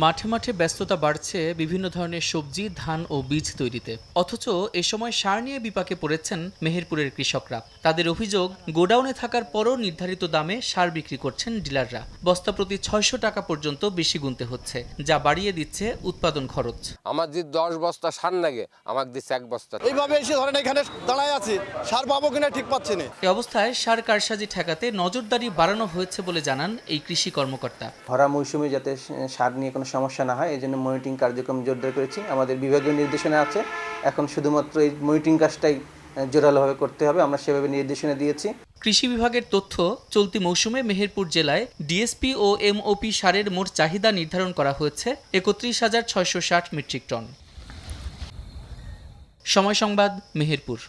মাঠে মাঠে ব্যস্ততা বাড়ছে বিভিন্ন ধরনের সবজি, ধান ও বীজ তৈরিতে। অথচ এ সময় সার নিয়ে বিপাকে পড়েছেন মেহেরপুরের কৃষকরা। তাদের অভিযোগ, গোডাউনে থাকার পরও নির্ধারিত দামে সার বিক্রি করছেন ডিলাররা। বস্তা প্রতি ৬০০ টাকা পর্যন্ত বেশি গুনতে হচ্ছে, যা বাড়িয়ে দিচ্ছে উৎপাদন খরচ। আমার যে ১০ বস্তা সার লাগে, আমাকে দিচ্ছে ১ বস্তা। এইভাবে এসে ধরেন এখানে দাঁড়ায় আছি, সার পাবো কিনা ঠিক পাচ্ছি না। এ অবস্থায় সার কারসাজি ঠেকাতে নজরদারি বাড়ানো হয়েছে বলে জানান এই কৃষি কর্মকর্তা। ভরা মৌসুমে যাতে সার নিয়ে কোনো সমস্যা না হয়, এই জন্য মনিটরিং কার্যক্রম জোরদার করেছি। আমাদের বিভাগীয় নির্দেশনা আছে, এখন শুধুমাত্র এই মনিটরিং কাজটাই জোরালোভাবে করতে হবে, আমরা সেভাবে নির্দেশনা দিয়েছি। কৃষি বিভাগের তথ্য, চলতি মৌসুমে মেহেরপুর জেলায় ডিএসপি ও এমওপি সারের মোট চাহিদা নির্ধারণ করা হয়েছে ৩১,৬৬০ মেট্রিক টন। সময় সংবাদ, মেহেরপুর।